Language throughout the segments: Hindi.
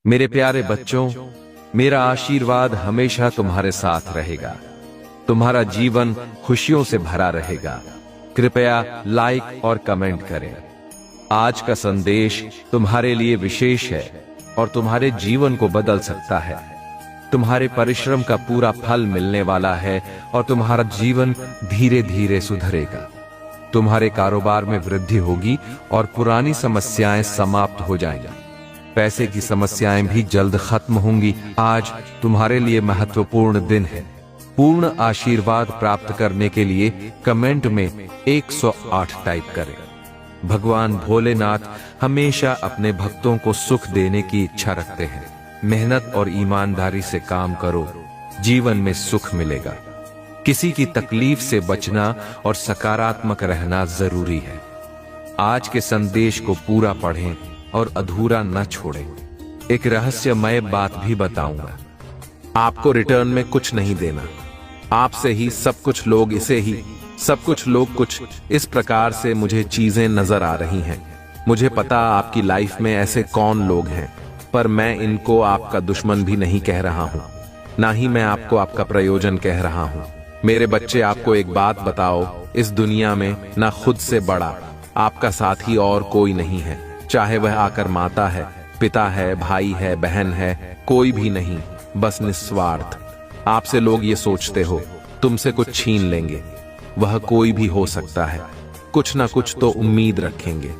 मेरे प्यारे बच्चों, मेरा आशीर्वाद हमेशा तुम्हारे साथ रहेगा। तुम्हारा जीवन खुशियों से भरा रहेगा। कृपया लाइक और कमेंट करें। आज का संदेश तुम्हारे लिए विशेष है और तुम्हारे जीवन को बदल सकता है। तुम्हारे परिश्रम का पूरा फल मिलने वाला है और तुम्हारा जीवन धीरे धीरे सुधरेगा। तुम्हारे कारोबार में वृद्धि होगी और पुरानी समस्याएं समाप्त हो जाएंगी। पैसे की समस्याएं भी जल्द खत्म होंगी। आज तुम्हारे लिए महत्वपूर्ण दिन है। पूर्ण आशीर्वाद प्राप्त करने के लिए कमेंट में 108 टाइप करें। भगवान भोलेनाथ हमेशा अपने भक्तों को सुख देने की इच्छा रखते हैं। मेहनत और ईमानदारी से काम करो, जीवन में सुख मिलेगा। किसी की तकलीफ से बचना और सकारात्मक रहना जरूरी है। आज के संदेश को पूरा पढ़ें और अधूरा न छोड़ें। एक रहस्यमय बात भी बताऊंगा। आपको रिटर्न में कुछ नहीं देना, आपसे ही सब कुछ लोग इसे ही सब कुछ लोग कुछ इस प्रकार से मुझे चीजें नजर आ रही हैं। मुझे पता आपकी लाइफ में ऐसे कौन लोग हैं, पर मैं इनको आपका दुश्मन भी नहीं कह रहा हूं, ना ही मैं आपको आपका प्रयोजन कह रहा हूं। मेरे बच्चे, आपको एक बात बताओ, इस दुनिया में ना खुद से बड़ा आपका साथी और कोई नहीं है। चाहे वह आकर माता है, पिता है, भाई है, बहन है, कोई भी नहीं, बस निस्वार्थ। आपसे लोग ये सोचते हो तुमसे कुछ छीन लेंगे। वह कोई भी हो सकता है, कुछ ना कुछ तो उम्मीद रखेंगे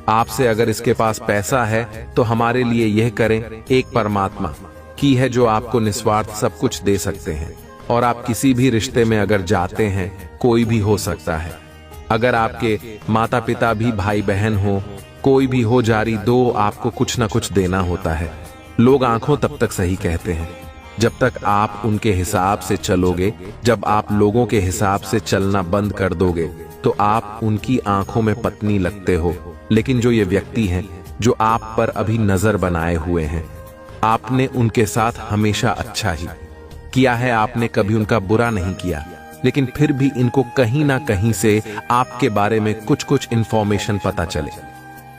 आपसे। अगर इसके पास पैसा है तो हमारे लिए यह करें, एक परमात्मा की है जो आपको निस्वार्थ सब कुछ दे सकते हैं। और आप किसी भी रिश्ते में अगर जाते हैं, कोई भी हो सकता है। अगर आपके माता पिता भी भाई बहन हो, कोई भी हो, जारी दो, आपको कुछ ना कुछ देना होता है। लोग आंखों तब तक सही कहते हैं जब तक आप उनके हिसाब से चलोगे। जब आप लोगों के हिसाब से चलना बंद कर दोगे तो आप उनकी आंखों में पत्नी लगते हो। लेकिन जो ये व्यक्ति हैं जो आप पर अभी नजर बनाए हुए हैं, आपने उनके साथ हमेशा अच्छा ही किया है। आपने कभी उनका बुरा नहीं किया, लेकिन फिर भी इनको कहीं ना कहीं से आपके बारे में कुछ इंफॉर्मेशन पता चले,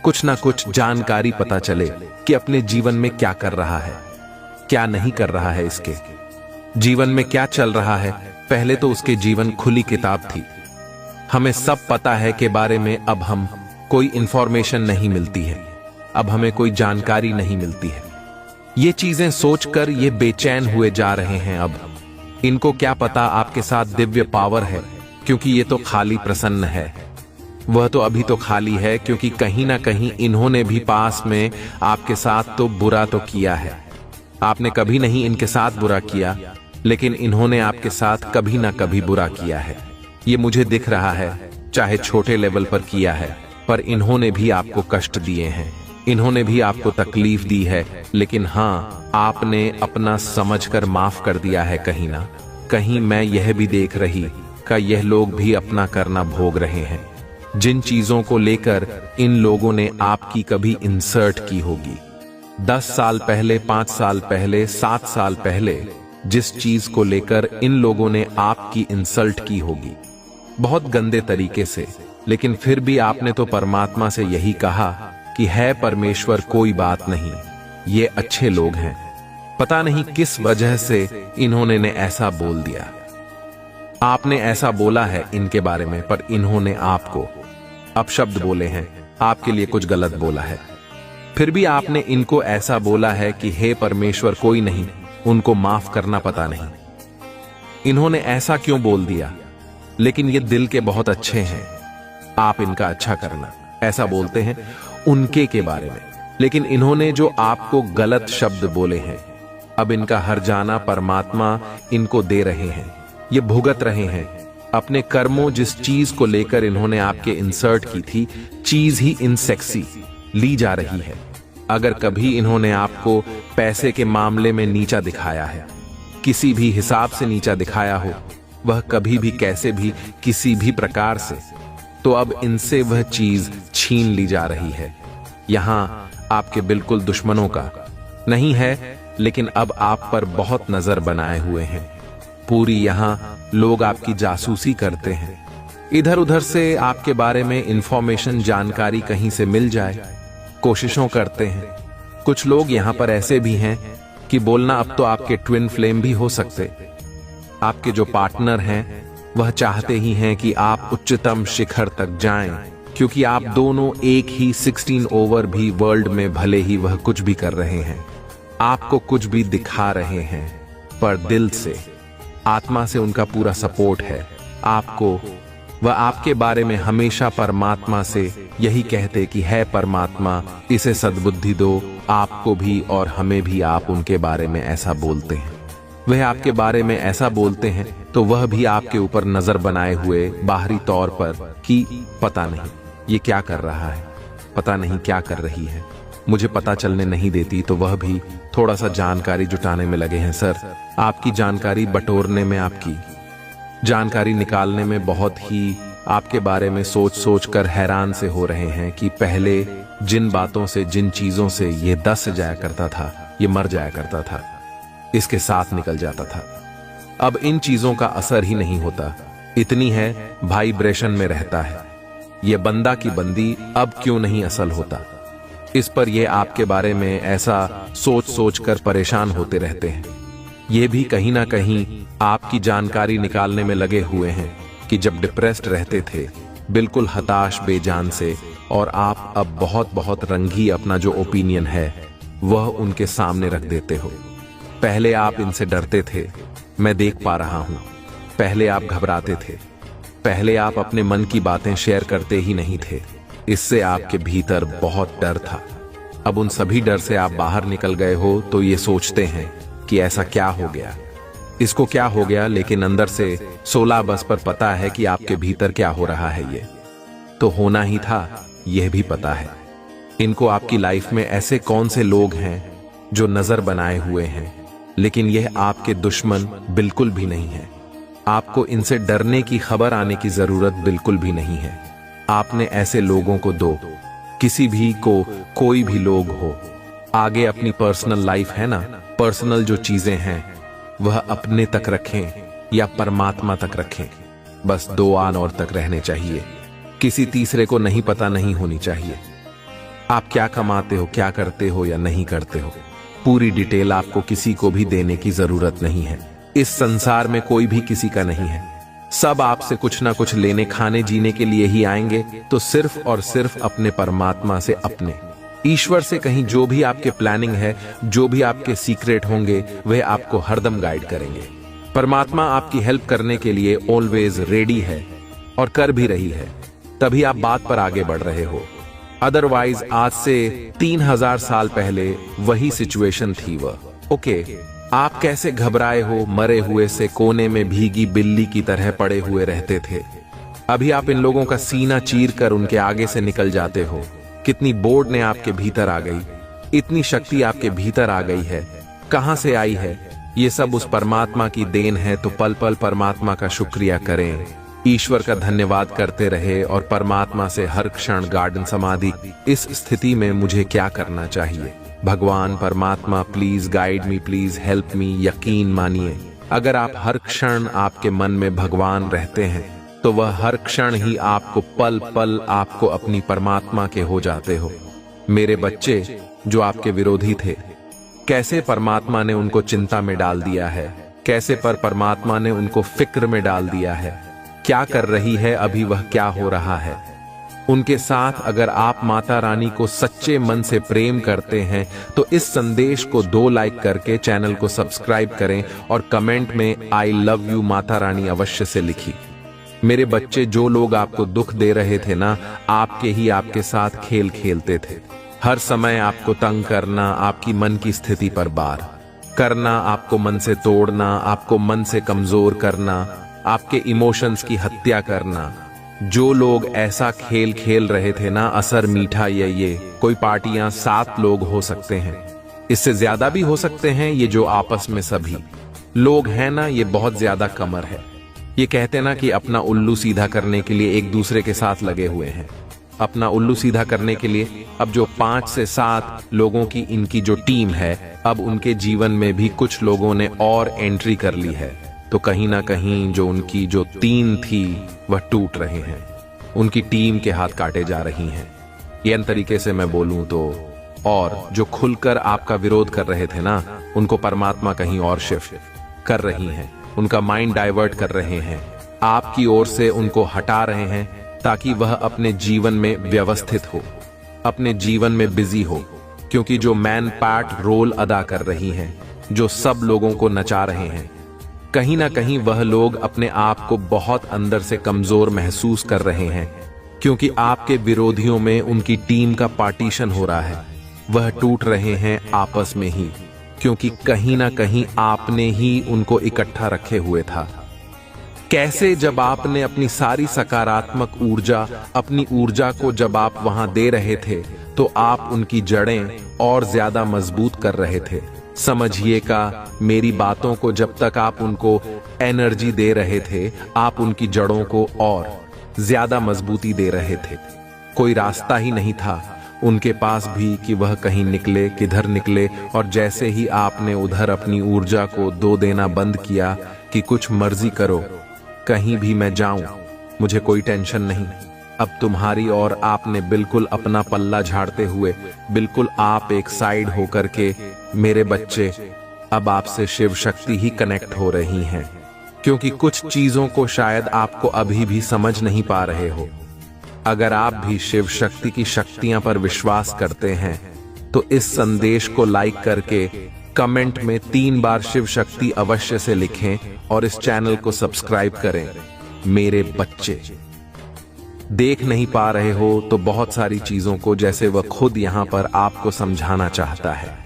कुछ ना कुछ जानकारी पता चले कि अपने जीवन में क्या कर रहा है, क्या नहीं कर रहा है, इसके जीवन में क्या चल रहा है। पहले तो उसके जीवन खुली किताब थी, हमें सब पता है के बारे में। अब हम कोई इंफॉर्मेशन नहीं मिलती है, अब हमें कोई जानकारी नहीं मिलती है। ये चीजें सोचकर ये बेचैन हुए जा रहे हैं। अब इनको क्या पता आपके साथ दिव्य पावर है, क्योंकि ये तो खाली प्रसन्न है। वह तो अभी तो खाली है, क्योंकि कहीं ना कहीं इन्होंने भी पास में आपके साथ तो बुरा तो किया है। आपने कभी नहीं इनके साथ बुरा किया, लेकिन इन्होंने आपके साथ कभी ना कभी बुरा किया है। ये मुझे दिख रहा है, चाहे छोटे लेवल पर किया है, पर इन्होंने भी आपको कष्ट दिए हैं, इन्होंने भी आपको तकलीफ दी है। लेकिन हाँ, आपने अपना समझकर माफ कर दिया है। कहीं ना कहीं मैं यह भी देख रही कि यह लोग भी अपना करना भोग रहे हैं। जिन चीजों को लेकर इन लोगों ने आपकी कभी इंसर्ट की होगी, 10 साल पहले, 5 साल पहले, 7 साल पहले, जिस चीज को लेकर इन लोगों ने आपकी इंसल्ट की होगी बहुत गंदे तरीके से, लेकिन फिर भी आपने तो परमात्मा से यही कहा कि है परमेश्वर, कोई बात नहीं, ये अच्छे लोग हैं। पता नहीं किस वजह से इन्होंने ने ऐसा बोल दिया। आपने ऐसा बोला है इनके बारे में, पर इन्होंने आपको अपशब्द बोले हैं, आपके लिए कुछ गलत बोला है। फिर भी आपने इनको ऐसा बोला है कि हे परमेश्वर, कोई नहीं, उनको माफ करना पता नहीं। इन्होंने ऐसा क्यों बोल दिया? लेकिन ये दिल के बहुत अच्छे हैं, आप इनका अच्छा करना, ऐसा बोलते हैं उनके के बारे में। लेकिन इन्होंने जो आपको गलत शब्द बोले हैं, अब इनका हर जाना परमात्मा इनको दे रहे हैं। ये भुगत रहे हैं अपने कर्मों। जिस चीज को लेकर इन्होंने आपके इंसर्ट की थी, चीज ही इनसेक्सी ली जा रही है। अगर कभी इन्होंने आपको पैसे के मामले में नीचा दिखाया है, किसी भी हिसाब से नीचा दिखाया हो, वह कभी भी कैसे भी किसी भी प्रकार से, तो अब इनसे वह चीज छीन ली जा रही है। यहां आपके बिल्कुल दुश्मनों का नहीं है, लेकिन अब आप पर बहुत नजर बनाए हुए हैं। पूरी यहां लोग आपकी जासूसी करते हैं, इधर उधर से आपके बारे में इंफॉर्मेशन, जानकारी कहीं से मिल जाए, कोशिशों करते हैं। कुछ लोग यहाँ पर ऐसे भी हैं कि बोलना अब तो आपके ट्विन फ्लेम भी हो सकते। आपके जो पार्टनर हैं वह चाहते ही हैं कि आप उच्चतम शिखर तक जाएं, क्योंकि आप दोनों एक ही 16 ओवर भी वर्ल्ड में भले ही वह कुछ भी कर रहे हैं, आपको कुछ भी दिखा रहे हैं, पर दिल से, आत्मा से उनका पूरा सपोर्ट है आपको। वह आपके बारे में हमेशा परमात्मा से यही कहते कि है परमात्मा, इसे सद्बुद्धि दो, आपको भी और हमें भी। आप उनके बारे में ऐसा बोलते हैं, वह आपके बारे में ऐसा बोलते हैं, तो वह भी आपके ऊपर नजर बनाए हुए बाहरी तौर पर कि पता नहीं ये क्या कर रहा है, पता नहीं क्या कर रही है, मुझे पता चलने नहीं देती, तो वह भी थोड़ा सा जानकारी जुटाने में लगे हैं। सर, आपकी जानकारी बटोरने में, आपकी जानकारी निकालने में बहुत ही आपके बारे में सोच सोच कर हैरान से हो रहे हैं कि पहले जिन बातों से, जिन चीजों से ये दस जाया करता था, ये मर जाया करता था, इसके साथ निकल जाता था, अब इन चीजों का असर ही नहीं होता। इतनी है वाइब्रेशन में रहता है, ये बंदा की बंदी अब क्यों नहीं असल होता। इस पर ये आपके बारे में ऐसा सोच सोच कर परेशान होते रहते हैं। ये भी कहीं ना कहीं आपकी जानकारी निकालने में लगे हुए हैं कि जब डिप्रेस्ड रहते थे, बिल्कुल हताश बेजान से, और आप अब बहुत बहुत रंगी अपना जो ओपिनियन है वह उनके सामने रख देते हो। पहले आप इनसे डरते थे, मैं देख पा रहा हूं। पहले आप घबराते थे, पहले आप अपने मन की बातें शेयर करते ही नहीं थे, इससे आपके भीतर बहुत डर था। अब उन सभी डर से आप बाहर निकल गए हो, तो ये सोचते हैं कि ऐसा क्या हो गया, इसको क्या हो गया, लेकिन अंदर से 16 बस पर पता है कि आपके भीतर क्या हो रहा है। ये तो होना ही था, यह भी पता है। इनको आपकी लाइफ में ऐसे कौन से लोग हैं जो नजर बनाए हुए हैं, लेकिन यह आपके दुश्मन बिल्कुल भी नहीं है। आपको इनसे डरने की खबर आने की जरूरत बिल्कुल भी नहीं है। आपने ऐसे लोगों को दो, किसी भी को, कोई भी लोग हो, आगे अपनी पर्सनल लाइफ है ना, पर्सनल जो चीजें हैं वह अपने तक रखें या परमात्मा तक रखें। बस 2 आन और तक रहने चाहिए, किसी तीसरे को नहीं पता नहीं होनी चाहिए। आप क्या कमाते हो, क्या करते हो या नहीं करते हो, पूरी डिटेल आपको किसी को भी देने की जरूरत नहीं है। इस संसार में कोई भी किसी का नहीं है, सब आपसे कुछ ना कुछ लेने, खाने, जीने के लिए ही आएंगे। तो सिर्फ और सिर्फ अपने परमात्मा से, अपने ईश्वर से कहीं जो भी आपके प्लानिंग है, जो भी आपके सीक्रेट होंगे, वह आपको हरदम गाइड करेंगे। परमात्मा आपकी हेल्प करने के लिए ऑलवेज रेडी है और कर भी रही है, तभी आप बात पर आगे बढ़ रहे हो। अदरवाइज आज से 3000 साल पहले वही सिचुएशन थी वह। ओके, आप कैसे घबराए हो, मरे हुए से कोने में भीगी बिल्ली की तरह पड़े हुए रहते थे, अभी आप इन लोगों का सीना चीर कर उनके आगे से निकल जाते हो। कितनी बोर्ड ने आपके भीतर आ गई, इतनी शक्ति आपके भीतर आ गई है, कहां से आई है? ये सब उस परमात्मा की देन है। तो पल पल परमात्मा का शुक्रिया करें, ईश्वर का धन्यवाद करते रहे और परमात्मा से हर क्षण गार्डन समाधि, इस स्थिति में मुझे क्या करना चाहिए? भगवान परमात्मा please guide me, please help me. यकीन मानिए, अगर आप हर क्षण आपके मन में भगवान रहते हैं, तो वह हर क्षण ही आपको, पल पल आपको अपनी परमात्मा के हो जाते हो। मेरे बच्चे जो आपके विरोधी थे, कैसे परमात्मा ने उनको चिंता में डाल दिया है, कैसे परमात्मा ने उनको फिक्र में डाल दिया है, क्या कर रही है अभी वह, क्या हो रहा है उनके साथ। अगर आप माता रानी को सच्चे मन से प्रेम करते हैं, तो इस संदेश को 2 लाइक करके चैनल को सब्सक्राइब करें और कमेंट में I love you Mata Rani अवश्य से लिखिए। मेरे बच्चे, जो लोग आपको दुख दे रहे थे ना, आपके ही आपके साथ खेल खेलते थे, हर समय आपको तंग करना, आपकी मन की स्थिति पर बार करना, आपको मन से तोड़ना, आपको मन से कमजोर करना, आपके इमोशंस की हत्या करना। जो लोग ऐसा खेल खेल रहे थे ना, असर मीठा ये कोई पार्टियां 7 लोग हो सकते हैं, इससे ज्यादा भी हो सकते हैं। ये जो आपस में सभी लोग हैं ना, ये बहुत ज्यादा कमर है। ये कहते ना कि अपना उल्लू सीधा करने के लिए एक दूसरे के साथ लगे हुए हैं। अपना उल्लू सीधा करने के लिए अब जो 5 से 7 लोगों की इनकी जो टीम है, अब उनके जीवन में भी कुछ लोगों ने और एंट्री कर ली है। तो कहीं ना कहीं जो उनकी जो 3 थी वह टूट रहे हैं, उनकी टीम के हाथ काटे जा रही हैं। ये तरीके से मैं बोलूं तो और जो खुलकर आपका विरोध कर रहे थे ना, उनको परमात्मा कहीं और शिफ्ट कर रही हैं, उनका माइंड डाइवर्ट कर रहे हैं, आपकी ओर से उनको हटा रहे हैं ताकि वह अपने जीवन में व्यवस्थित हो, अपने जीवन में बिजी हो। क्योंकि जो मैन पार्ट रोल अदा कर रही हैं, जो सब लोगों को नचा रहे हैं, कहीं ना कहीं वह लोग अपने आप को बहुत अंदर से कमजोर महसूस कर रहे हैं, क्योंकि आपके विरोधियों में उनकी टीम का पार्टीशन हो रहा है। वह टूट रहे हैं आपस में ही, क्योंकि कहीं ना कहीं आपने ही उनको इकट्ठा रखे हुए था। कैसे? जब आपने अपनी सारी सकारात्मक ऊर्जा, अपनी ऊर्जा को जब आप वहां दे रहे थे, तो आप उनकी जड़ें और ज्यादा मजबूत कर रहे थे। समझिएगा मेरी बातों को, जब तक आप उनको एनर्जी दे रहे थे, आप उनकी जड़ों को और ज्यादा मजबूती दे रहे थे। कोई रास्ता ही नहीं था उनके पास भी कि वह कहीं निकले, किधर निकले। और जैसे ही आपने उधर अपनी ऊर्जा को दो देना बंद किया कि कुछ मर्जी करो, कहीं भी मैं जाऊं, मुझे कोई टेंशन नहीं, अब तुम्हारी और आपने बिल्कुल अपना पल्ला झाड़ते हुए, बिल्कुल आप एक साइड होकर के, मेरे बच्चे अब आपसे शिव शक्ति ही कनेक्ट हो रही हैं। क्योंकि कुछ चीजों को शायद आपको अभी भी समझ नहीं पा रहे हो। अगर आप भी शिव शक्ति की शक्तियां पर विश्वास करते हैं तो इस संदेश को लाइक करके कमेंट में 3 बार शिव शक्ति अवश्य से लिखें और इस चैनल को सब्सक्राइब करें। मेरे बच्चे देख नहीं पा रहे हो तो बहुत सारी चीजों को, जैसे वह खुद यहां पर आपको समझाना चाहता है,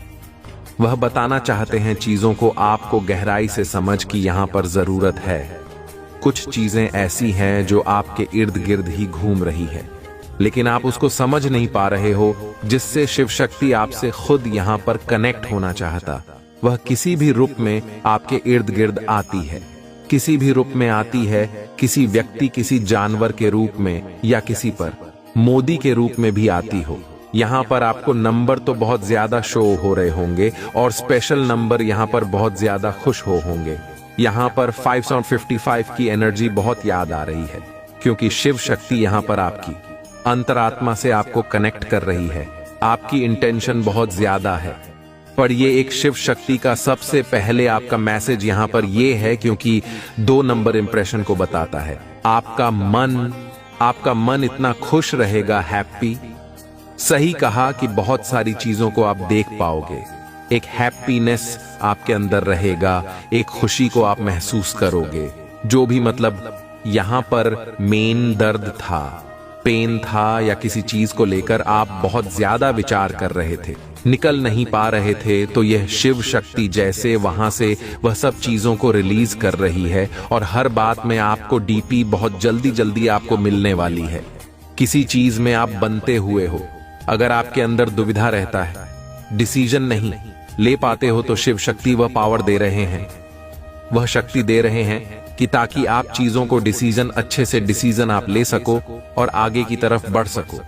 वह बताना चाहते हैं चीजों को आपको गहराई से समझ की यहां पर जरूरत है। कुछ चीजें ऐसी हैं जो आपके इर्द गिर्द ही घूम रही है, लेकिन आप उसको समझ नहीं पा रहे हो, जिससे शिव शक्ति आपसे खुद यहां पर कनेक्ट होना चाहता। वह किसी भी रूप में आपके इर्द गिर्द आती है, किसी भी रूप में आती है, किसी व्यक्ति, किसी जानवर के रूप में, या किसी पर मोदी के रूप में भी आती हो। यहाँ पर आपको नंबर तो बहुत ज्यादा शो हो रहे होंगे और स्पेशल नंबर यहाँ पर बहुत ज्यादा खुश होंगे। यहाँ पर 555 की एनर्जी बहुत याद आ रही है, क्योंकि शिव शक्ति यहाँ पर आपकी अंतरात्मा से आपको कनेक्ट कर रही है। आपकी इंटेंशन बहुत ज्यादा है, पर ये एक शिव शक्ति का सबसे पहले आपका मैसेज यहाँ पर ये है, क्योंकि 2 नंबर इंप्रेशन को बताता है। आपका मन इतना खुश रहेगा, हैप्पी। सही कहा कि बहुत सारी चीजों को आप देख पाओगे, एक हैप्पीनेस आपके अंदर रहेगा, एक खुशी को आप महसूस करोगे। जो भी मतलब यहाँ पर मेन दर्द था, पेन था, या किसी चीज को लेकर आप बहुत ज्यादा विचार कर रहे थे, निकल नहीं पा रहे थे, तो यह शिव शक्ति जैसे वहां से वह सब चीजों को रिलीज कर रही है। और हर बात में आपको डीपी बहुत जल्दी आपको मिलने वाली है। किसी चीज में आप बनते हुए हो, अगर आपके अंदर दुविधा रहता है, डिसीजन नहीं ले पाते हो, तो शिव शक्ति वह पावर दे रहे हैं, वह शक्ति दे रहे हैं कि ताकि आप चीजों को डिसीजन, अच्छे से डिसीजन आप ले सको और आगे की तरफ बढ़ सको।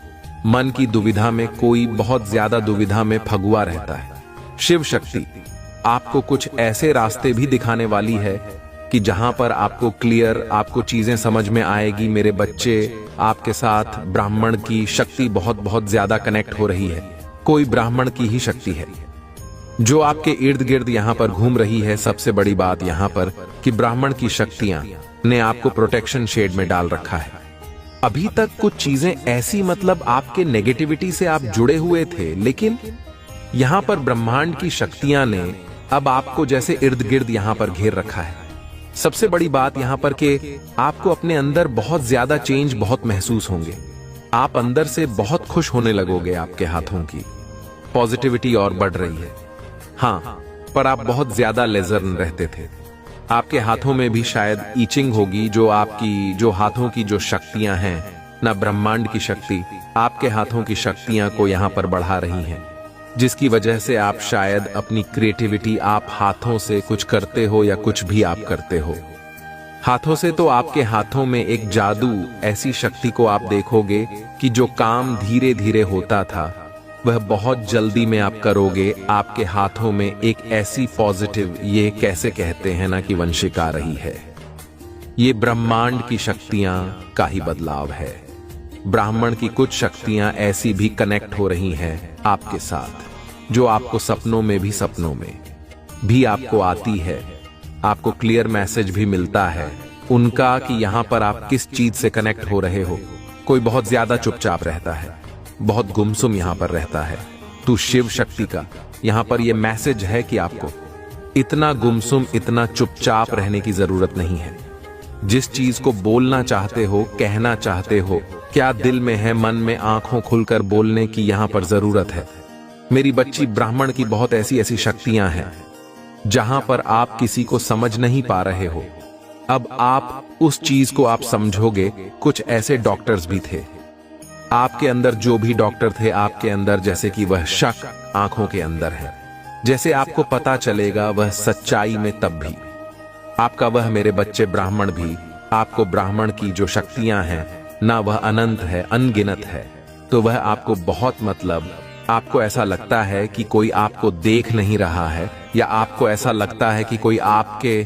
मन की दुविधा में, कोई बहुत ज्यादा दुविधा में फगुआ रहता है, शिव शक्ति आपको कुछ ऐसे रास्ते भी दिखाने वाली है कि जहां पर आपको क्लियर, आपको चीजें समझ में आएगी। मेरे बच्चे, आपके साथ ब्राह्मण की शक्ति बहुत ज्यादा कनेक्ट हो रही है। कोई ब्राह्मण की ही शक्ति है जो आपके इर्द गिर्द यहां पर घूम रही है। सबसे बड़ी बात यहां पर कि ब्राह्मण की शक्तियां ने आपको प्रोटेक्शन शेड में डाल रखा है। अभी तक कुछ चीजें ऐसी, मतलब आपके नेगेटिविटी से आप जुड़े हुए थे, लेकिन यहां पर ब्रह्मांड की शक्तियां ने अब आपको जैसे इर्द गिर्द यहां पर घेर रखा है। सबसे बड़ी बात यहां पर कि आपको अपने अंदर बहुत ज्यादा चेंज बहुत महसूस होंगे। आप अंदर से बहुत खुश होने लगोगे, आपके हाथों की पॉजिटिविटी और बढ़ रही है। हाँ, पर आप बहुत ज्यादा लेजर्न रहते थे, आपके हाथों में भी शायद ईचिंग होगी। जो आपकी, जो हाथों की जो शक्तियां हैं ना, ब्रह्मांड की शक्ति आपके हाथों की शक्तियां को यहां पर बढ़ा रही हैं, जिसकी वजह से आप शायद अपनी क्रिएटिविटी, आप हाथों से कुछ करते हो या कुछ भी आप करते हो हाथों से, तो आपके हाथों में एक जादू, ऐसी शक्ति को आप देखोगे कि जो काम धीरे धीरे होता था वह बहुत जल्दी में आप करोगे। आपके हाथों में एक ऐसी पॉजिटिव, ये कैसे कहते हैं ना कि वंशिक आ रही है। ये ब्रह्मांड की शक्तियां का ही बदलाव है। ब्राह्मण की कुछ शक्तियां ऐसी भी कनेक्ट हो रही हैं आपके साथ, जो आपको सपनों में भी आपको आती है। आपको क्लियर मैसेज भी मिलता है उनका कि यहां पर आप किस चीज से कनेक्ट हो रहे हो। कोई बहुत ज्यादा चुपचाप रहता है, बहुत गुमसुम यहां पर रहता है। तू शिव शक्ति का यहां पर यह मैसेज है कि आपको इतना गुमसुम, इतना चुपचाप रहने की जरूरत नहीं है। जिस चीज को बोलना चाहते हो, कहना चाहते हो, क्या दिल में है, मन में, आंखों खुलकर बोलने की यहां पर जरूरत है। मेरी बच्ची, ब्राह्मण की बहुत ऐसी ऐसी शक्तियां हैं जहां पर आप किसी को समझ नहीं पा रहे हो। अब आप उस चीज को आप समझोगे। कुछ ऐसे डॉक्टर्स भी थे आपके अंदर, जो भी डॉक्टर थे आपके अंदर, जैसे कि वह शक आंखों के अंदर है। जैसे आपको पता चलेगा वह सच्चाई में, तब भी आपका वह मेरे बच्चे ब्राह्मण भी, आपको ब्राह्मण की जो शक्तियां हैं ना, वह अनंत है, अनगिनत है। तो वह आपको बहुत, मतलब आपको ऐसा लगता है कि कोई आपको देख नहीं रहा है, या आपको ऐसा लगता है कि कोई आपके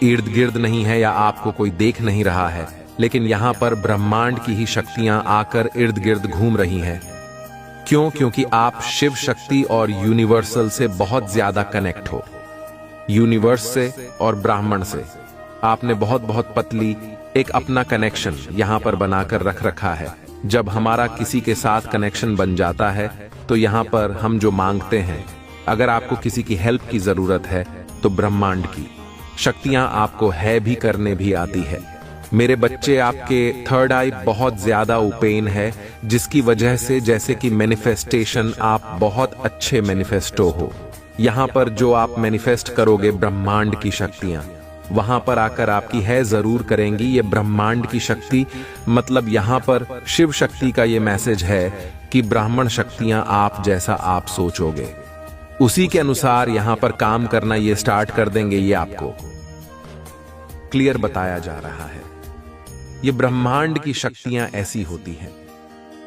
इर्द गिर्द नहीं है, या आपको कोई देख नहीं रहा है, लेकिन यहां पर ब्रह्मांड की ही शक्तियां आकर इर्द गिर्द घूम रही हैं। क्यों? क्योंकि आप शिव शक्ति और यूनिवर्सल से बहुत ज्यादा कनेक्ट हो। यूनिवर्स से और ब्राह्मण से आपने बहुत बहुत पतली एक अपना कनेक्शन यहां पर बनाकर रख रखा है। जब हमारा किसी के साथ कनेक्शन बन जाता है तो यहां पर हम जो मांगते हैं, अगर आपको किसी की हेल्प की जरूरत है तो ब्रह्मांड की शक्तियां आपको है भी करने भी आती है। मेरे बच्चे, आपके थर्ड आई बहुत ज्यादा ओपन है, जिसकी वजह से जैसे कि मैनिफेस्टेशन, आप बहुत अच्छे मैनिफेस्टो हो। यहां पर जो आप मैनिफेस्ट करोगे ब्रह्मांड की शक्तियां वहां पर आकर आपकी है जरूर करेंगी। ये ब्रह्मांड की शक्ति, मतलब यहां पर शिव शक्ति का ये मैसेज है कि ब्राह्मण शक्तियां आप जैसा आप सोचोगे उसी के अनुसार यहां पर काम करना ये स्टार्ट कर देंगे। ये आपको क्लियर बताया जा रहा है। ये ब्रह्मांड की शक्तियां ऐसी होती हैं,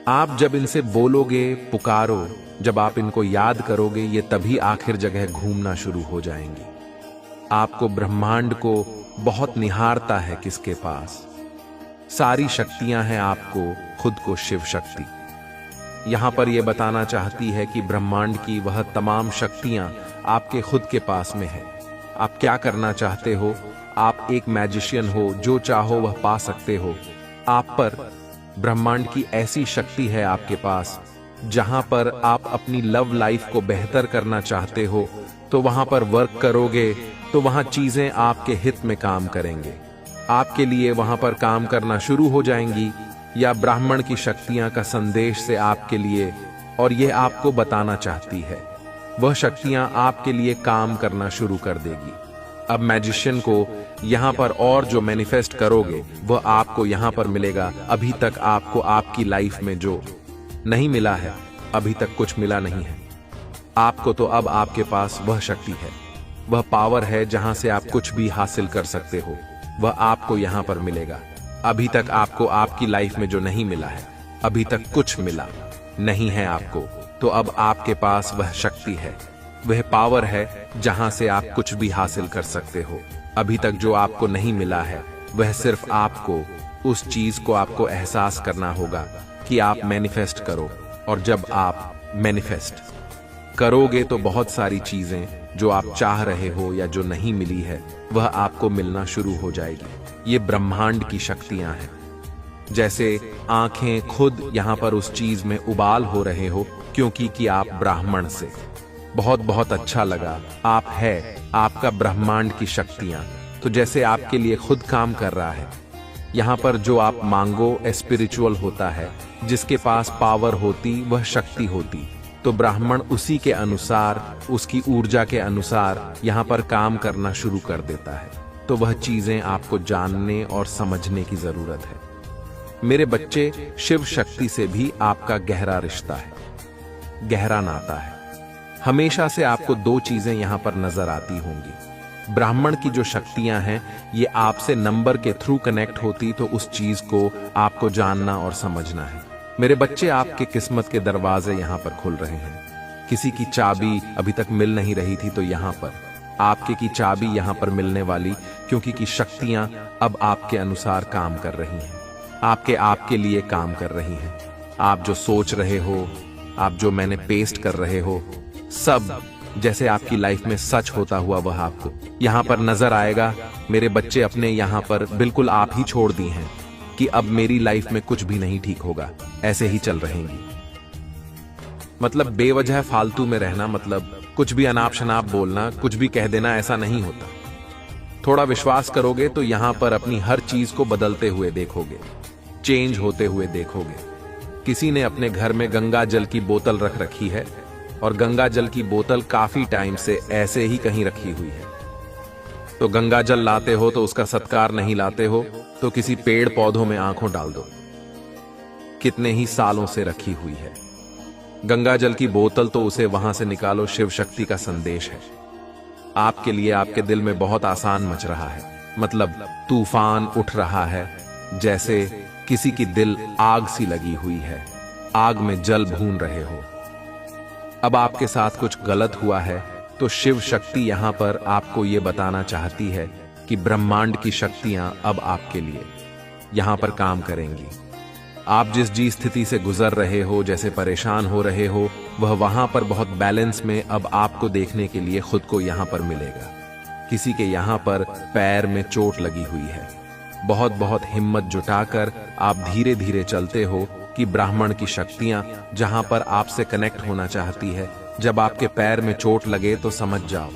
आप जब इनसे बोलोगे, पुकारो, जब आप इनको याद करोगे, ये तभी आखिर जगह घूमना शुरू हो जाएंगी। आपको ब्रह्मांड को बहुत निहारता है किसके पास। सारी शक्तियां हैं आपको, खुद को शिव शक्ति यहां पर यह बताना चाहती है कि ब्रह्मांड की वह तमाम शक्तियां आपके खुद के पास में है। आप क्या करना चाहते हो? आप एक मैजिशियन हो, जो चाहो वह पा सकते हो। आप पर ब्रह्मांड की ऐसी शक्ति है आपके पास, जहां पर आप अपनी लव लाइफ को बेहतर करना चाहते हो तो वहां पर वर्क करोगे तो वहां चीजें आपके हित में काम करेंगे, आपके लिए वहां पर काम करना शुरू हो जाएंगी। या ब्राह्मण की शक्तियां का संदेश से आपके लिए, और यह आपको बताना चाहती है, वह शक्तियां आपके लिए काम करना शुरू कर देगी। अब मैजिशियन को यहां पर और जो मैनिफेस्ट करोगे वह आपको यहां पर मिलेगा। अभी तक आपको आपकी लाइफ में जो नहीं मिला है, अभी तक कुछ मिला नहीं है आपको, तो अब आपके पास वह शक्ति है, वह पावर है जहां से आप कुछ भी हासिल कर सकते हो, वह आपको यहां पर मिलेगा। अभी तक आपको आपकी लाइफ में जो नहीं मिला है, अभी तक कुछ मिला नहीं है आपको, तो अब आपके पास वह शक्ति है, वह पावर है जहां से आप कुछ भी हासिल कर सकते हो। अभी तक जो आपको नहीं मिला है, वह सिर्फ आपको उस चीज को आपको एहसास करना होगा कि आप मैनिफेस्ट करो। और जब आप मैनिफेस्ट करोगे तो बहुत सारी चीजें जो आप चाह रहे हो या जो नहीं मिली है, वह आपको मिलना शुरू हो जाएगी। ये ब्रह्मांड की शक्तियां हैं। जैसे आंखें खुद यहां पर उस चीज में उबाल हो रहे हो, क्योंकि कि आप ब्राह्मण से बहुत बहुत अच्छा लगा। आप है, आपका ब्रह्मांड की शक्तियां, तो जैसे आपके लिए खुद काम कर रहा है। यहां पर जो आप मांगो स्पिरिचुअल होता है, जिसके पास पावर होती वह शक्ति होती, तो ब्राह्मण उसी के अनुसार, उसकी ऊर्जा के अनुसार यहां पर काम करना शुरू कर देता है। तो वह चीजें आपको जानने और समझने की जरूरत है। मेरे बच्चे, शिव शक्ति से भी आपका गहरा रिश्ता है, गहरा नाता है। हमेशा से आपको दो चीजें यहां पर नजर आती होंगी। ब्राह्मण की जो शक्तियां हैं, ये आपसे नंबर के थ्रू कनेक्ट होती, तो उस चीज को आपको जानना और समझना है। मेरे बच्चे, आपके किस्मत के दरवाजे यहां पर खुल रहे हैं। किसी की चाबी अभी तक मिल नहीं रही थी, तो यहां पर आपके की चाबी यहां पर मिलने वाली, क्योंकि की शक्तियां अब आपके अनुसार काम कर रही हैं। आपके लिए काम कर रही हैं। आप जो सोच रहे हो, आप जो मैंने पेस्ट कर रहे हो, सब जैसे आपकी लाइफ में सच होता हुआ वह आपको यहाँ पर नजर आएगा। मेरे बच्चे अपने यहाँ पर बिल्कुल आप ही छोड़ दी हैं कि अब मेरी लाइफ में कुछ भी नहीं ठीक होगा, ऐसे ही चल रहेंगी। मतलब बेवजह फालतू में रहना, मतलब कुछ भी अनाप शनाप बोलना, कुछ भी कह देना, ऐसा नहीं होता। थोड़ा विश्वास करोगे तो यहां पर अपनी हर चीज को बदलते हुए देखोगे, चेंज होते हुए देखोगे। किसी ने अपने घर में गंगा जल की बोतल रख रखी है और गंगा जल की बोतल काफी टाइम से ऐसे ही कहीं रखी हुई है। तो गंगा जल लाते हो तो उसका सत्कार नहीं लाते हो, तो किसी पेड़ पौधों में आंखों डाल दो, कितने ही सालों से रखी हुई है। गंगा जल की बोतल तो उसे वहां से निकालो, शिव शक्ति का संदेश है आपके लिए। आपके दिल में बहुत आसान मच रहा है, मतलब तूफान उठ रहा है, जैसे किसी की दिल आग सी लगी हुई है, आग में जल भून रहे हो। अब आपके साथ कुछ गलत हुआ है तो शिव शक्ति यहां पर आपको यह बताना चाहती है कि ब्रह्मांड की शक्तियां अब आपके लिए यहां पर काम करेंगी। आप जिस स्थिति से गुजर रहे हो, जैसे परेशान हो रहे हो, वह वहां पर बहुत बैलेंस में अब आपको देखने के लिए खुद को यहां पर मिलेगा। किसी के यहां पर पैर में चोट लगी हुई है, बहुत बहुत हिम्मत जुटाकर आप धीरे धीरे चलते हो कि ब्राह्मण की शक्तियां जहां पर आपसे कनेक्ट होना चाहती है। जब आपके पैर में चोट लगे तो समझ जाओ,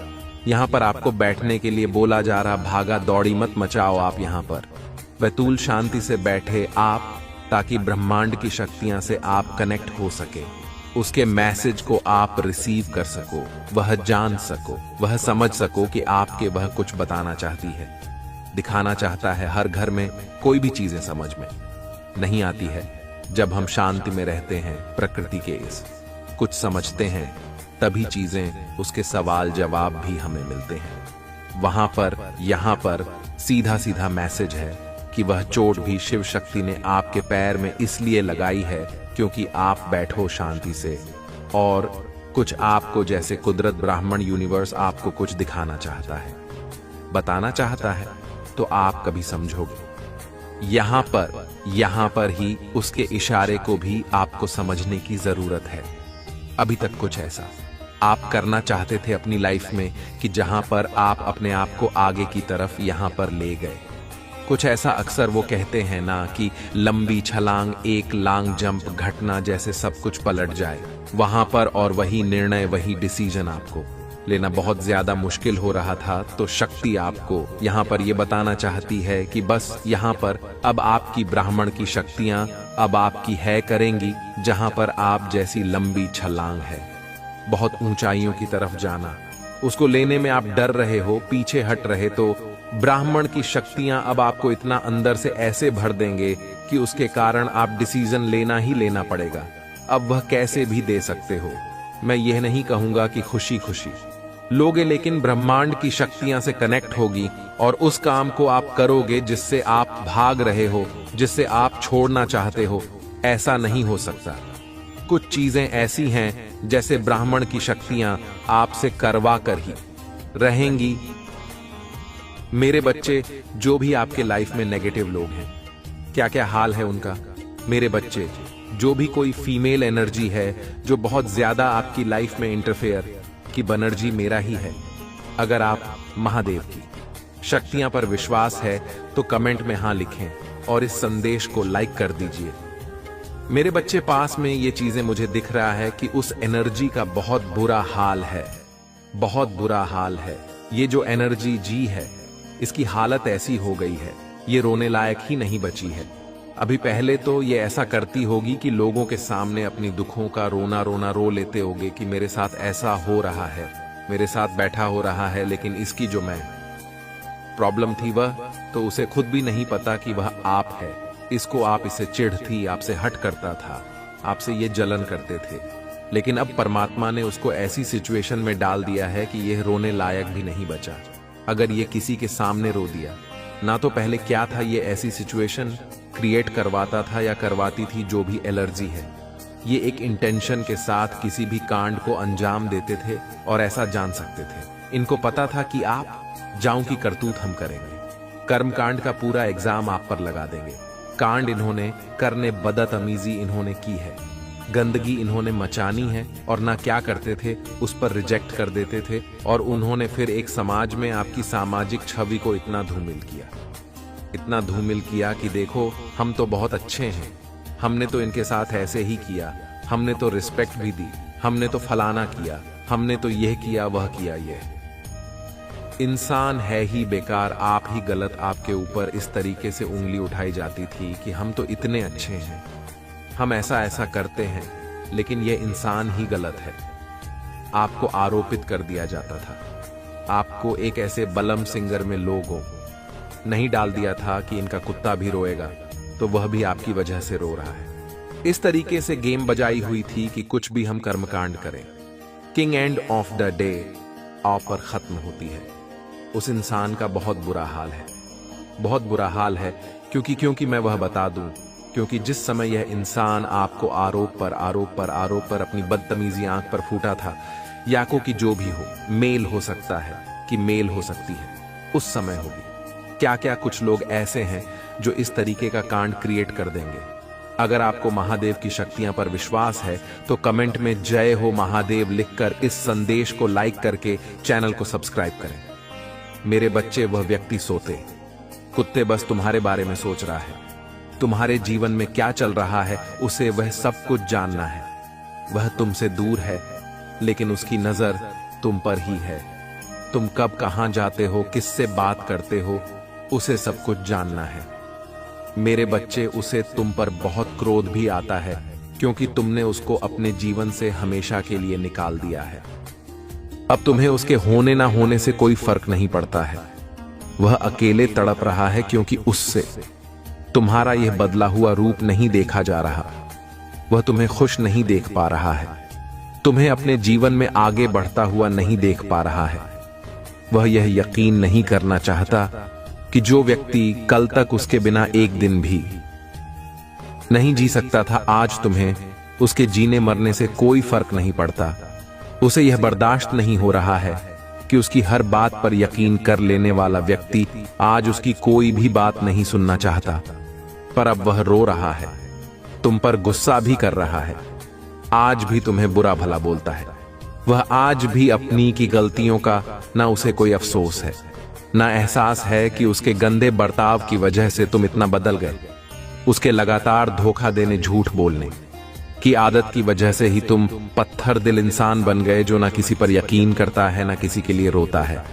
यहां पर आपको बैठने के लिए बोला जा रहा, भागा दौड़ी मत मचाओ। आप यहां पर बैतूल शांति से बैठे आप, ताकि ब्रह्मांड की शक्तियां से आप कनेक्ट हो सके, उसके मैसेज को आप रिसीव कर सको, वह जान सको, वह समझ सको कि आपके वह कुछ बताना चाहती है, दिखाना चाहता है। हर घर में कोई भी चीजें समझ में नहीं आती है। जब हम शांति में रहते हैं, प्रकृति के इस कुछ समझते हैं, तभी चीजें, उसके सवाल जवाब भी हमें मिलते हैं। वहां पर यहां पर सीधा सीधा मैसेज है कि वह चोट भी शिव शक्ति ने आपके पैर में इसलिए लगाई है क्योंकि आप बैठो शांति से, और कुछ आपको जैसे कुदरत, ब्राह्मण, यूनिवर्स आपको कुछ दिखाना चाहता है, बताना चाहता है, तो आप कभी समझोगे। यहां पर ही उसके इशारे को भी आपको समझने की जरूरत है। अभी तक कुछ ऐसा आप करना चाहते थे अपनी लाइफ में कि जहां पर आप अपने आप को आगे की तरफ यहां पर ले गए। कुछ ऐसा अक्सर वो कहते हैं ना कि लंबी छलांग, एक लॉन्ग जंप घटना जैसे सब कुछ पलट जाए वहां पर, और वही निर्णय, वही डिसीजन आपको लेना बहुत ज्यादा मुश्किल हो रहा था। तो शक्ति आपको यहां पर ये बताना चाहती है कि बस यहां पर अब आपकी ब्राह्मण की शक्तियां अब आपकी है करेंगी, जहां पर आप जैसी लंबी छलांग है, बहुत ऊंचाइयों की तरफ जाना, उसको लेने में आप डर रहे हो, पीछे हट रहे, तो ब्राह्मण की शक्तियां अब आपको इतना अंदर से ऐसे भर देंगे कि उसके कारण आप डिसीजन लेना ही लेना पड़ेगा। अब वह कैसे भी दे सकते हो। मैं यह नहीं कहूंगा कि खुशी खुशी लोगे, लेकिन ब्रह्मांड की शक्तियां से कनेक्ट होगी और उस काम को आप करोगे जिससे आप भाग रहे हो, जिससे आप छोड़ना चाहते हो। ऐसा नहीं हो सकता। कुछ चीजें ऐसी हैं जैसे ब्राह्मण की शक्तियां आपसे करवा कर ही रहेंगी। मेरे बच्चे, जो भी आपके लाइफ में नेगेटिव लोग हैं, क्या क्या हाल है उनका। मेरे बच्चे, जो भी कोई फीमेल एनर्जी है जो बहुत ज्यादा आपकी लाइफ में इंटरफेयर की बनर्जी मेरा ही है। अगर आप महादेव की शक्तियां पर विश्वास है तो कमेंट में हाँ लिखें और इस संदेश को लाइक कर दीजिए। मेरे बच्चे, पास में ये चीजें मुझे दिख रहा है कि उस एनर्जी का बहुत बुरा हाल है, बहुत बुरा हाल है। ये जो एनर्जी जी है, इसकी हालत ऐसी हो गई है, ये रोने लायक ही नहीं बची है। अभी पहले तो ये ऐसा करती होगी कि लोगों के सामने अपनी दुखों का रोना रोना रो लेते होगे कि मेरे साथ ऐसा हो रहा है, मेरे साथ बैठा हो रहा है, लेकिन इसकी जो मैं प्रॉब्लम थी वह तो उसे खुद भी नहीं पता कि वह आप है। इसको आप इसे चिढ़ थी, आपसे हट करता था, आपसे ये जलन करते थे, लेकिन अब परमात्मा ने उसको ऐसी सिचुएशन में डाल दिया है कि यह रोने लायक भी नहीं बचा। अगर ये किसी के सामने रो दिया ना, तो पहले क्या था, ये ऐसी सिचुएशन क्रिएट करवाता था या करवाती थी जो भी एलर्जी है, ये एक इंटेंशन के साथ किसी भी कांड को अंजाम देते थे और ऐसा जान सकते थे। इनको पता था कि आप जाऊं की करतूत हम करेंगे, कर्म कांड का पूरा एग्जाम आप पर लगा देंगे, कांड इन्होंने करने, बदतमीजी इन्होंने की है, गंदगी इन्होंने मचानी है, और ना क्या करते थे उस पर रिजेक्ट कर देते थे। और उन्होंने फिर एक समाज में आपकी सामाजिक छवि को इतना धूमिल किया, इतना धूमिल किया कि देखो हम तो बहुत अच्छे हैं, हमने तो इनके साथ ऐसे ही किया, हमने तो रिस्पेक्ट भी दी, हमने तो फलाना किया, हमने तो यह किया वह किया। यह इंसान है ही बेकार, आप ही गलत। आपके ऊपर इस तरीके से उंगली उठाई जाती थी कि हम तो इतने अच्छे हैं, हम ऐसा ऐसा करते हैं, लेकिन यह इंसान ही गलत है। आपको आरोपित कर दिया जाता था। आपको एक ऐसे बलम सिंगर में लोगों नहीं डाल दिया था कि इनका कुत्ता भी रोएगा तो वह भी आपकी वजह से रो रहा है। इस तरीके से गेम बजाई हुई थी कि कुछ भी हम कर्मकांड करें, king end of the day आप पर खत्म होती है। उस इंसान का बहुत बुरा हाल है, बहुत बुरा हाल है। क्योंकि मैं वह बता दूं, क्योंकि जिस समय यह इंसान आपको आरोप पर अपनी बदतमीजी आंख पर फूटा था, या को कि जो भी हो, मेल हो सकता है कि मेल हो सकती है, उस समय होगी। क्या क्या कुछ लोग ऐसे हैं जो इस तरीके का कांड क्रिएट कर देंगे। अगर आपको महादेव की शक्तियां पर विश्वास है तो कमेंट में जय हो महादेव लिखकर इस संदेश को लाइक करके चैनल को सब्सक्राइब करें। मेरे बच्चे, वह व्यक्ति सोते कुत्ते बस तुम्हारे बारे में सोच रहा है, तुम्हारे जीवन में क्या चल रहा है उसे वह सब कुछ जानना है। वह तुमसे दूर है लेकिन उसकी नजर तुम पर ही है। तुम कब कहां जाते हो, किससे बात करते हो, उसे सब कुछ जानना है। मेरे बच्चे, उसे तुम पर बहुत क्रोध भी आता है क्योंकि तुमने उसको अपने जीवन से हमेशा के लिए निकाल दिया है। अब तुम्हें उसके होने ना होने से कोई फर्क नहीं पड़ता है। वह अकेले तड़प रहा है क्योंकि उससे तुम्हारा यह बदला हुआ रूप नहीं देखा जा रहा। वह तुम्हें खुश नहीं देख पा रहा है, तुम्हें अपने जीवन में आगे बढ़ता हुआ नहीं देख पा रहा है। वह यह यकीन नहीं करना चाहता कि जो व्यक्ति कल तक उसके बिना एक दिन भी नहीं जी सकता था, आज तुम्हें उसके जीने मरने से कोई फर्क नहीं पड़ता। उसे यह बर्दाश्त नहीं हो रहा है कि उसकी हर बात पर यकीन कर लेने वाला व्यक्ति आज उसकी कोई भी बात नहीं सुनना चाहता। पर अब वह रो रहा है, तुम पर गुस्सा भी कर रहा है, आज भी तुम्हें बुरा भला बोलता है। वह आज भी अपनी की गलतियों का ना उसे कोई अफसोस है, ना एहसास है कि उसके गंदे बर्ताव की वजह से तुम इतना बदल गए। उसके लगातार धोखा देने, झूठ बोलने की आदत की वजह से ही तुम पत्थर दिल इंसान बन गए जो ना किसी पर यकीन करता है, ना किसी के लिए रोता है।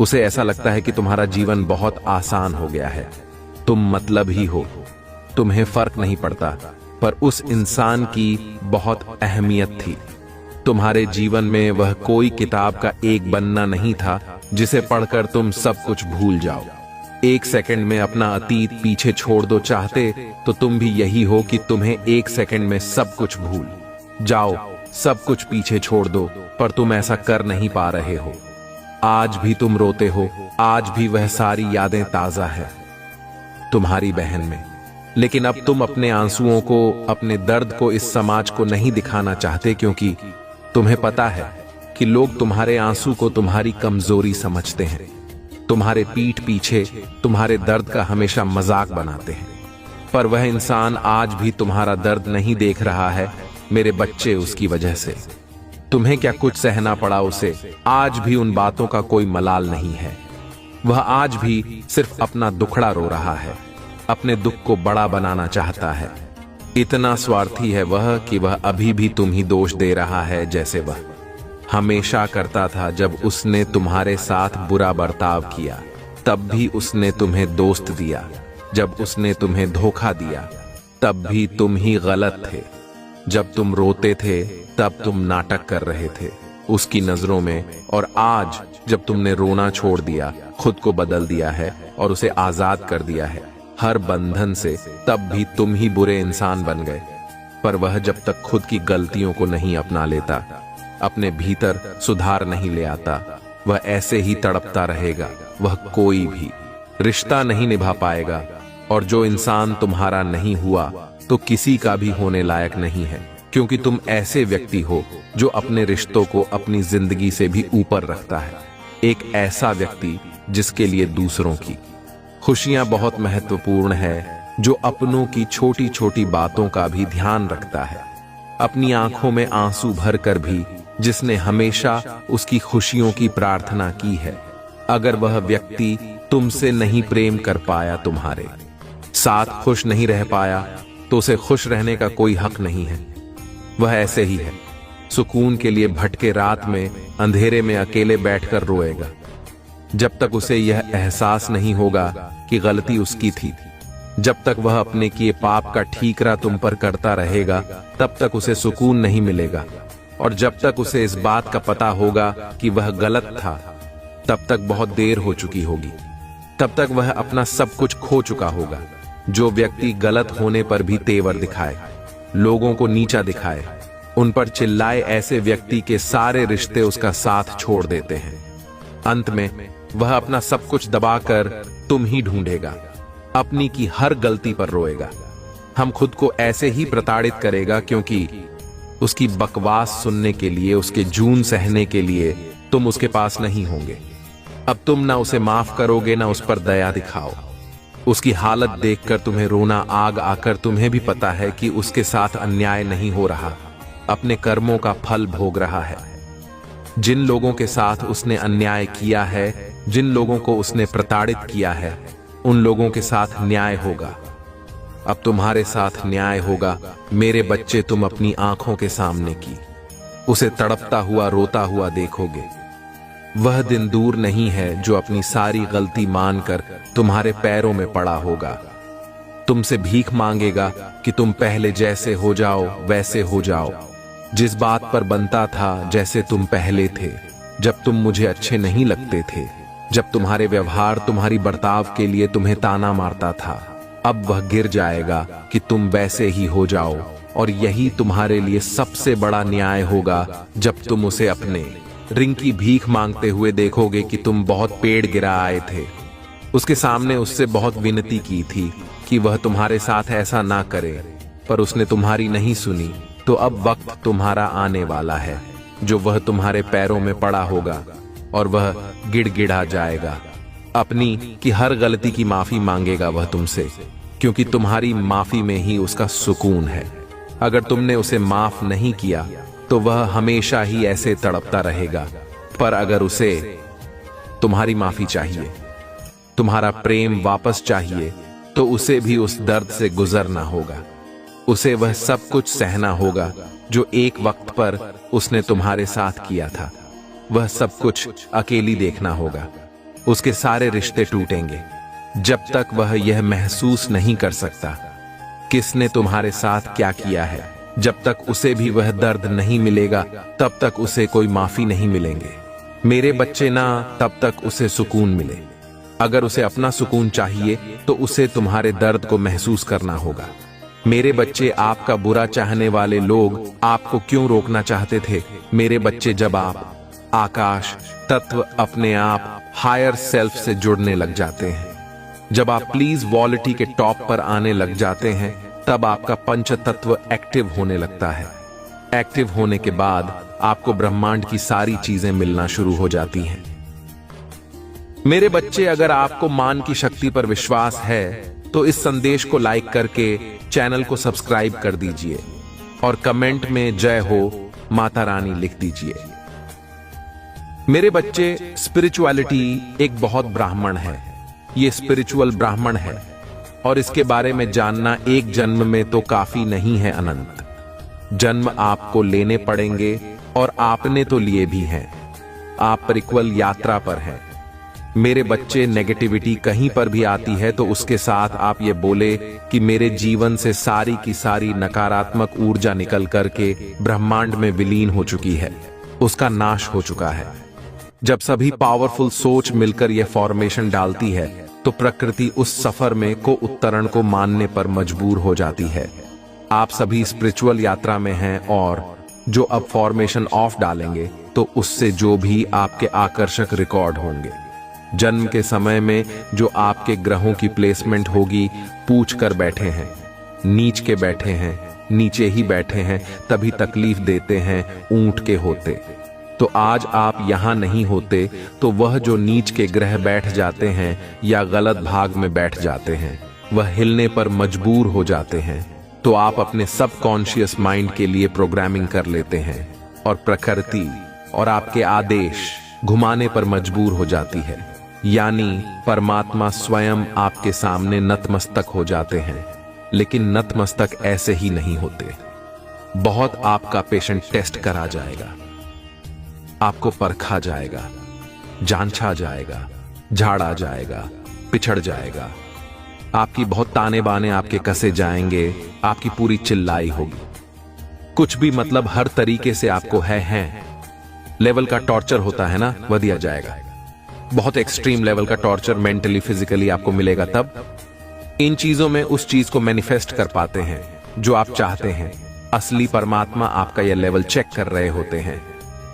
उसे ऐसा लगता है कि तुम्हारा जीवन बहुत आसान हो गया है, तुम मतलब ही हो, तुम्हें फर्क नहीं पड़ता। पर उस इंसान की बहुत अहमियत थी। तुम्हारे जीवन में वह कोई किताब का एक पन्ना नहीं था जिसे पढ़कर तुम सब कुछ भूल जाओ। एक सेकंड में अपना अतीत पीछे छोड़ दो चाहते तो तुम भी यही हो कि तुम्हें एक सेकंड में सब कुछ भूल जाओ, सब कुछ पीछे छोड़ दो, पर तुम ऐसा कर नहीं पा रहे हो। आज भी तुम रोते हो, आज भी वह सारी यादें ताजा है तुम्हारी बहन में। लेकिन अब तुम अपने आंसुओं को, अपने दर्द को इस समाज को नहीं दिखाना चाहते क्योंकि तुम्हें पता है कि लोग तुम्हारे आंसू को तुम्हारी कमजोरी समझते हैं, तुम्हारे पीठ पीछे तुम्हारे दर्द का हमेशा मजाक बनाते हैं। पर वह इंसान आज भी तुम्हारा दर्द नहीं देख रहा है मेरे बच्चे, उसकी वजह से तुम्हें क्या कुछ सहना पड़ा उसे, आज भी उन बातों का कोई मलाल नहीं है। वह आज भी सिर्फ अपना दुखड़ा रो रहा है, अपने दुख को बड़ा बनाना चाहता है। इतना स्वार्थी है वह कि वह अभी भी तुम ही दोष दे रहा है जैसे वह हमेशा करता था। जब उसने तुम्हारे साथ बुरा बर्ताव किया तब भी उसने तुम्हें दोस्त दिया, जब उसने तुम्हें धोखा दिया तब भी तुम ही गलत थे। जब तुम रोते थे तब तुम नाटक कर रहे थे उसकी नजरों में, और आज जब तुमने रोना छोड़ दिया, खुद को बदल दिया है और उसे आजाद कर दिया है हर बंधन से, तब भी तुम ही बुरे इंसान बन गए। पर वह जब तक खुद की गलतियों को नहीं अपना लेता, अपने भीतर सुधार नहीं ले आता, वह ऐसे ही तड़पता रहेगा। वह कोई भी रिश्ता नहीं निभा पाएगा, और जो इंसान तुम्हारा नहीं हुआ तो किसी का भी होने लायक नहीं है, क्योंकि तुम ऐसे व्यक्ति हो जो अपने रिश्तों को अपनी जिंदगी से भी ऊपर रखता है। एक ऐसा व्यक्ति जिसके लिए दूसरों की खुशियां बहुत महत्वपूर्ण है, जो अपनों की छोटी छोटी बातों का भी ध्यान रखता है, अपनी आंखों में आंसू भरकर भी जिसने हमेशा उसकी खुशियों की प्रार्थना की है। अगर वह व्यक्ति तुमसे नहीं प्रेम कर पाया, तुम्हारे साथ खुश नहीं रह पाया, तो उसे खुश रहने का कोई हक नहीं है। वह ऐसे ही है, सुकून के लिए भटके रात में अंधेरे में अकेले बैठकर रोएगा। जब तक उसे यह एहसास नहीं होगा कि गलती उसकी थी, जब तक वह अपने किए पाप का ठीकरा तुम पर करता रहेगा, तब तक उसे सुकून नहीं मिलेगा। और जब तक उसे इस बात का पता होगा कि वह गलत था, तब तक बहुत देर हो चुकी होगी। तब तक वह अपना सब कुछ खो चुका होगा। जो व्यक्ति गलत होने पर भी तेवर दिखाए, लोगों को नीचा दिखाए, उन पर चिल्लाए, ऐसे व्यक्ति के सारे रिश्ते उसका साथ छोड़ देते हैं। अंत में वह अपना सब कुछ दबाकर तुम ही ढूंढेगा, अपनी की हर गलती पर रोएगा। हम खुद को ऐसे ही प्रताड़ित करेगा क्योंकि उसकी बकवास सुनने के लिए, उसके जून सहने के लिए तुम उसके पास नहीं होंगे। अब तुम ना उसे माफ करोगे, ना उस पर दया दिखाओ। उसकी हालत देखकर तुम्हें रोना आग आकर तुम्हें भी पता है कि उसके साथ अन्याय नहीं हो रहा, अपने कर्मों का फल भोग रहा है। जिन लोगों के साथ उसने अन्याय किया है, जिन लोगों को उसने प्रताड़ित किया है, उन लोगों के साथ न्याय होगा। अब तुम्हारे साथ न्याय होगा। मेरे बच्चे, तुम अपनी आंखों के सामने की उसे तड़पता हुआ, रोता हुआ देखोगे। वह दिन दूर नहीं है जो अपनी सारी गलती मानकर तुम्हारे पैरों में पड़ा होगा, तुमसे भीख मांगेगा कि तुम पहले जैसे हो जाओ वैसे हो जाओ, जिस बात पर बनता था जैसे तुम पहले थे, जब तुम मुझे अच्छे नहीं लगते थे, जब तुम्हारे व्यवहार, तुम्हारी बर्ताव के लिए तुम्हें ताना मारता था। अब वह गिर जाएगा कि तुम वैसे ही हो जाओ, और यही तुम्हारे लिए सबसे बड़ा न्याय होगा जब तुम उसे अपने रिंग की भीख मांगते हुए देखोगे कि तुम बहुत पेड़ गिरा आए थे। उसके सामने उससे बहुत विनती की थी कि वह तुम्हारे साथ ऐसा ना करे, पर उसने तुम्हारी नहीं सुनी। तो अब वक्त तुम्हारा आने वाला है जो वह तुम्हारे पैरों में पड़ा होगा और वह गिड़गिड़ा जाएगा। अपनी की हर गलती की माफी मांगेगा वह तुमसे, क्योंकि तुम्हारी माफी में ही उसका सुकून है। अगर तुमने उसे माफ नहीं किया तो वह हमेशा ही ऐसे तड़पता रहेगा। पर अगर उसे तुम्हारी माफी चाहिए, तुम्हारा प्रेम वापस चाहिए, तो उसे भी उस दर्द से गुजरना होगा। उसे वह सब कुछ सहना होगा जो एक वक्त पर उसने तुम्हारे साथ किया था। वह सब कुछ अकेली देखना होगा। उसके सारे रिश्ते टूटेंगे जब तक वह यह महसूस नहीं कर सकता किसने तुम्हारे साथ क्या किया है। जब तक उसे भी वह दर्द नहीं मिलेगा, तब तक उसे कोई माफी नहीं मिलेंगे। मेरे बच्चे, ना तब तक उसे सुकून मिले। अगर उसे अपना सुकून चाहिए तो उसे तुम्हारे दर्द को महसूस करना होगा। मेरे बच्चे, आपका बुरा चाहने वाले लोग आपको क्यों रोकना चाहते थे? मेरे बच्चे, जब आप आकाश तत्व अपने आप हायर सेल्फ से जुड़ने लग जाते हैं, जब आप प्लीज वॉलिटी के टॉप पर आने लग जाते हैं, तब आपका पंच तत्व एक्टिव होने लगता है। एक्टिव होने के बाद आपको ब्रह्मांड की सारी चीजें मिलना शुरू हो जाती हैं। मेरे बच्चे, अगर आपको मान की शक्ति पर विश्वास है तो इस संदेश को लाइक करके चैनल को सब्सक्राइब कर दीजिए और कमेंट में जय हो माता रानी लिख दीजिए। मेरे बच्चे, स्पिरिचुअलिटी एक बहुत ब्राह्मण है। ये स्पिरिचुअल ब्राह्मण है और इसके बारे में जानना एक जन्म में तो काफी नहीं है, अनंत जन्म आपको लेने पड़ेंगे और आपने तो लिए भी हैं। आप परिक्वल यात्रा पर हैं। मेरे बच्चे, नेगेटिविटी कहीं पर भी आती है तो उसके साथ आप ये बोले कि मेरे जीवन से सारी की सारी नकारात्मक ऊर्जा निकल करके ब्रह्मांड में विलीन हो चुकी है, उसका नाश हो चुका है। जब सभी पावरफुल सोच मिलकर यह फॉर्मेशन डालती है तो प्रकृति उस सफर में को उत्तरण को मानने पर मजबूर हो जाती है। आप सभी स्पिरिचुअल यात्रा में हैं और जो अब फॉर्मेशन ऑफ डालेंगे तो उससे जो भी आपके आकर्षक रिकॉर्ड होंगे, जन्म के समय में जो आपके ग्रहों की प्लेसमेंट होगी, पूछ कर बैठे हैं, नीच के बैठे हैं, नीचे ही बैठे हैं, तभी तकलीफ देते हैं ऊंट के होते। तो आज आप यहां नहीं होते तो वह जो नीच के ग्रह बैठ जाते हैं या गलत भाग में बैठ जाते हैं, वह हिलने पर मजबूर हो जाते हैं, तो आप अपने सबकॉन्शियस माइंड के लिए प्रोग्रामिंग कर लेते हैं और प्रकृति और आपके आदेश घुमाने पर मजबूर हो जाती है। यानी परमात्मा स्वयं आपके सामने नतमस्तक हो जाते हैं। लेकिन नतमस्तक ऐसे ही नहीं होते। बहुत आपका पेशेंट टेस्ट करा जाएगा, आपको परखा जाएगा, जांचा जाएगा, झाड़ा जाएगा, पिछड़ जाएगा, आपकी बहुत ताने बाने आपके कसे जाएंगे, आपकी पूरी चिल्लाई होगी, कुछ भी मतलब हर तरीके से आपको है लेवल का टॉर्चर होता है ना, वह दिया जाएगा। बहुत एक्सट्रीम लेवल का टॉर्चर मेंटली फिजिकली आपको मिलेगा। तब इन चीजों में उस चीज को मैनिफेस्ट कर पाते हैं जो आप चाहते हैं। असली परमात्मा आपका यह लेवल चेक कर रहे होते हैं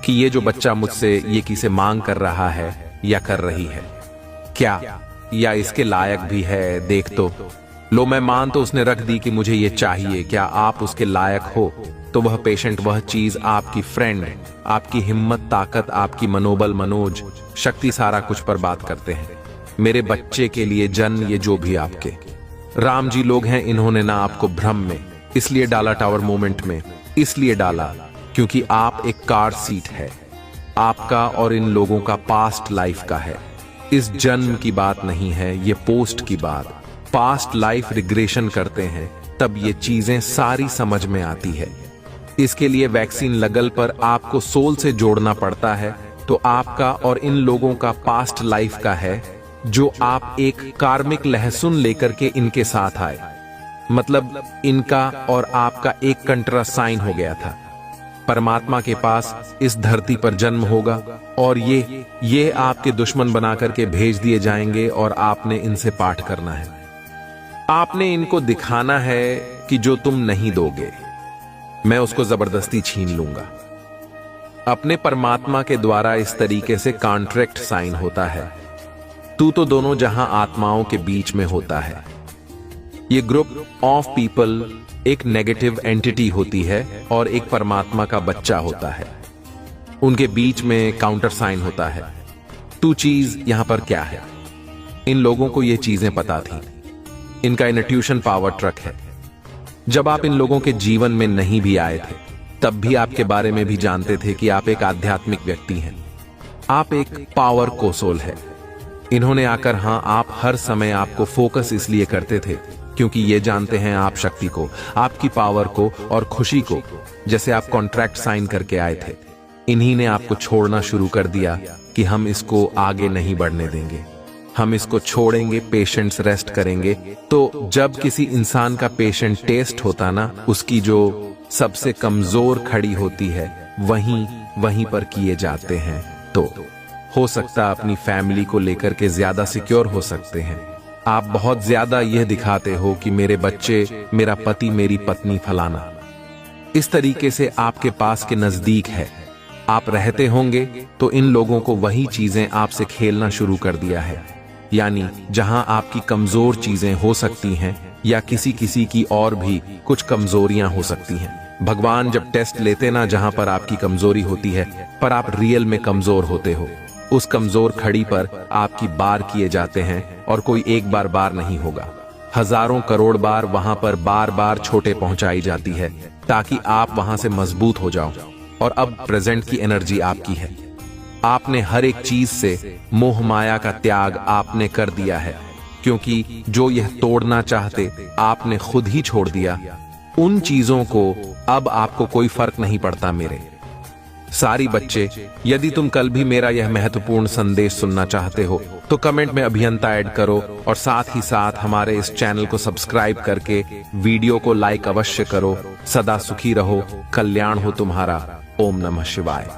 कि ये जो बच्चा मुझसे ये किसे मांग कर रहा है या कर रही है, क्या या इसके लायक भी है, देख तो लो। मैं मान तो उसने रख दी कि मुझे ये चाहिए, क्या आप उसके लायक हो? तो वह पेशेंट वह चीज आपकी फ्रेंड, आपकी हिम्मत, ताकत, आपकी मनोबल, मनोज, शक्ति, सारा कुछ पर बात करते हैं। मेरे बच्चे के लिए जन, ये जो भी आपके राम जी लोग हैं, इन्होंने ना आपको भ्रम में इसलिए डाला, टावर मोमेंट में इसलिए डाला क्योंकि आप एक कार सीट है। आपका और इन लोगों का पास्ट लाइफ का है। इस जन्म की बात नहीं है, ये पोस्ट की बात। पास्ट लाइफ रिग्रेशन करते हैं तब ये चीजें सारी समझ में आती है। इसके लिए वैक्सीन लगल पर आपको सोल से जोड़ना पड़ता है। तो आपका और इन लोगों का पास्ट लाइफ का है, जो आप एक कार्मिक लहसुन लेकर के इनके साथ आए। मतलब इनका और आपका एक कंट्रा साइन हो गया था। परमात्मा के पास इस धरती पर जन्म होगा और ये आपके दुश्मन बना करके भेज दिए जाएंगे और आपने इनसे पाठ करना है। आपने इनको दिखाना है कि जो तुम नहीं दोगे मैं उसको जबरदस्ती छीन लूंगा। अपने परमात्मा के द्वारा इस तरीके से कॉन्ट्रैक्ट साइन होता है। तू तो दोनों जहां आत्माओं के बीच में होता है। ये ग्रुप ऑफ पीपल एक नेगेटिव एंटिटी होती है और एक परमात्मा का बच्चा होता है। उनके बीच में काउंटर साइन होता है। तू चीज यहां पर क्या है? इन लोगों को ये चीजें पता थी। इनका इंट्यूशन पावर ट्रक है। जब आप इन लोगों के जीवन में नहीं भी आए थे तब भी आपके बारे में भी जानते थे कि आप एक आध्यात्मिक व्यक्ति हैं, आप एक पावर कोसोल है। इन्होंने आकर आप हर समय आपको फोकस इसलिए करते थे क्योंकि ये जानते हैं आप शक्ति को, आपकी पावर को और खुशी को। जैसे आप कॉन्ट्रैक्ट साइन करके आए थे, इन्हीं ने आपको छोड़ना शुरू कर दिया कि हम इसको आगे नहीं बढ़ने देंगे, हम इसको छोड़ेंगे, पेशेंट्स रेस्ट करेंगे। तो जब किसी इंसान का पेशेंट टेस्ट होता ना, उसकी जो सबसे कमजोर खड़ी होती है वहीं पर किए जाते हैं। तो हो सकता अपनी फैमिली को लेकर के ज्यादा सिक्योर हो सकते हैं। आप बहुत ज्यादा यह दिखाते हो कि मेरे बच्चे, मेरा पति, मेरी पत्नी, फलाना। इस तरीके से आपके पास के नजदीक है आप रहते होंगे तो इन लोगों को वही चीजें आपसे खेलना शुरू कर दिया है। यानी जहां आपकी कमजोर चीजें हो सकती हैं या किसी की और भी कुछ कमजोरियां हो सकती हैं। भगवान जब टेस्ट लेते ना, जहां पर आपकी कमजोरी होती है पर आप रियल में कमजोर होते हो, उस कमजोर खड़ी पर आपकी बार किए जाते हैं। और कोई एक बार नहीं होगा, हजारों करोड़ बार वहां पर बार छोटे पहुंचाई जाती है ताकि आप वहां से मजबूत हो जाओ। और अब प्रेजेंट की एनर्जी आपकी है। आपने हर एक चीज से मोह माया का त्याग आपने कर दिया है, क्योंकि जो यह तोड़ना चाहते आपने खुद ही छोड़ दिया। उन चीजों को अब आपको कोई फर्क नहीं पड़ता। मेरे सारी बच्चे, यदि तुम कल भी मेरा यह महत्वपूर्ण संदेश सुनना चाहते हो तो कमेंट में अभियंता ऐड करो और साथ ही साथ हमारे इस चैनल को सब्सक्राइब करके वीडियो को लाइक अवश्य करो। सदा सुखी रहो, कल्याण हो तुम्हारा। ओम नमः शिवाय।